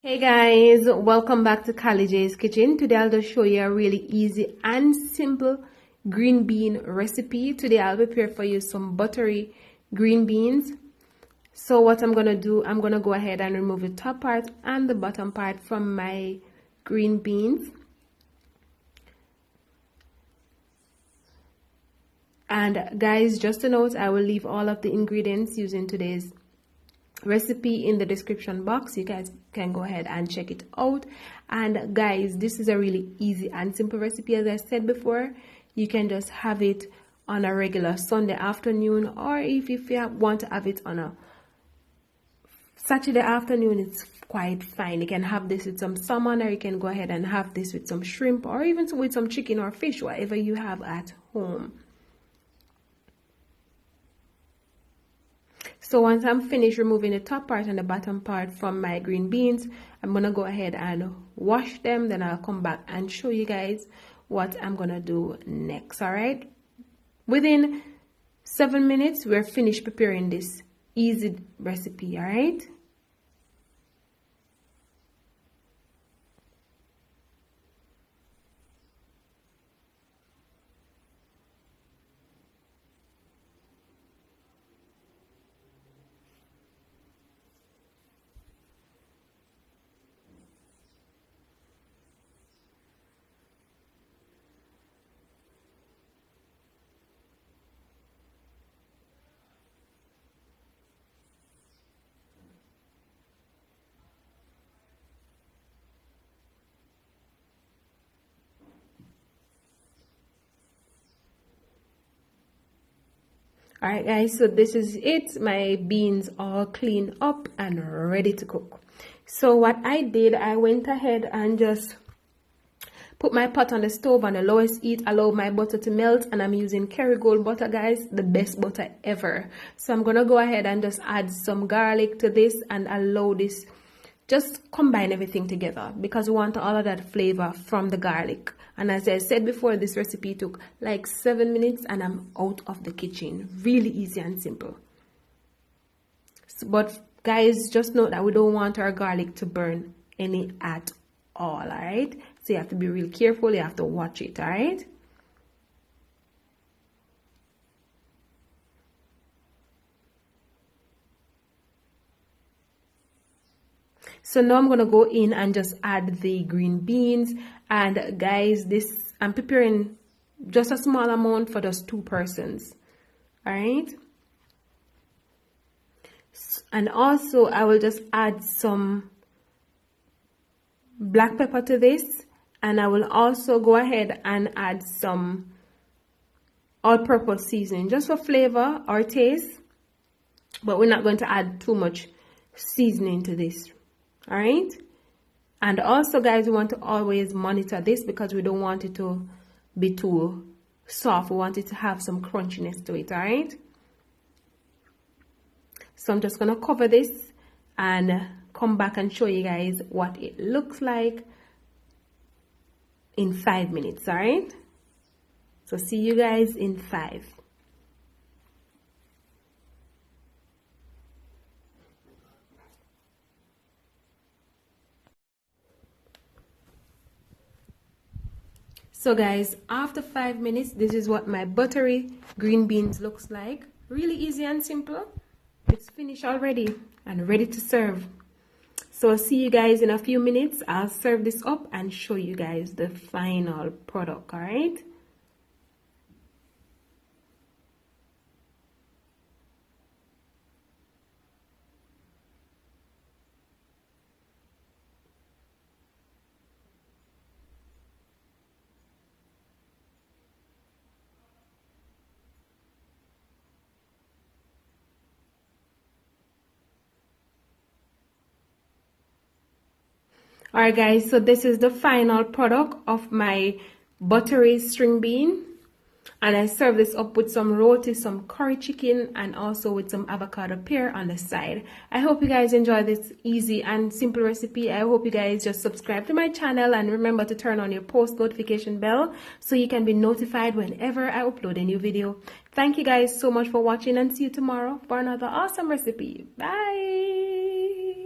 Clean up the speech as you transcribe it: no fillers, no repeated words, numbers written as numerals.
Hey guys, welcome back to Kylie J's Kitchen. Today I'll just show you a really easy and simple green bean recipe. Today I'll prepare for you some buttery green beans. So what I'm gonna do, I'm gonna go ahead and remove the top part and the bottom part from my green beans. And guys, just a note, I will leave all of the ingredients using today's recipe in the description box. You guys can go ahead and check it out. And guys, this is a really easy and simple recipe. As I said before, you can just have it on a regular Sunday afternoon, or if you want to have it on a Saturday afternoon, it's quite fine. You can have this with some salmon, or you can go ahead and have this with some shrimp, or even with some chicken or fish, whatever you have at home. So once I'm finished removing the top part and the bottom part from my green beans, I'm going to go ahead and wash them. Then I'll come back and show you guys what I'm going to do next. All right. Within 7 minutes, we're finished preparing this easy recipe. All right. Alright guys, so this is it. My beans all cleaned up and ready to cook. So what I did, I went ahead and just put my pot on the stove on the lowest heat, allow my butter to melt, and I'm using Kerrygold butter, guys, the best butter ever. So I'm gonna go ahead and just add some garlic to this and allow this, just combine everything together because we want all of that flavor from the garlic. And as I said before, this recipe took like 7 minutes and I'm out of the kitchen. Really easy and simple. But guys, just note that we don't want our garlic to burn any at all, alright? So you have to be real careful, you have to watch it, alright? So now I'm gonna go in and just add the green beans. And guys, this I'm preparing just a small amount for just 2 persons. All right. And also I will just add some black pepper to this, and I will also go ahead and add some all-purpose seasoning just for flavor or taste, but we're not going to add too much seasoning to this. All right. And also guys, we want to always monitor this because we don't want it to be too soft. We want it to have some crunchiness to it. All right. So I'm just gonna cover this and come back and show you guys what it looks like in 5 minutes. All right. So see you guys in 5. So guys, after 5 minutes, this is what my buttery green beans looks like. Really easy and simple. It's finished already and ready to serve. So I'll see you guys in a few minutes. I'll serve this up and show you guys the final product, all right? Alright guys, so this is the final product of my buttery string bean, and I serve this up with some roti, some curry chicken, and also with some avocado pear on the side. I hope you guys enjoy this easy and simple recipe. I hope you guys just subscribe to my channel and remember to turn on your post notification bell so you can be notified whenever I upload a new video. Thank you guys so much for watching, and see you tomorrow for another awesome recipe. Bye.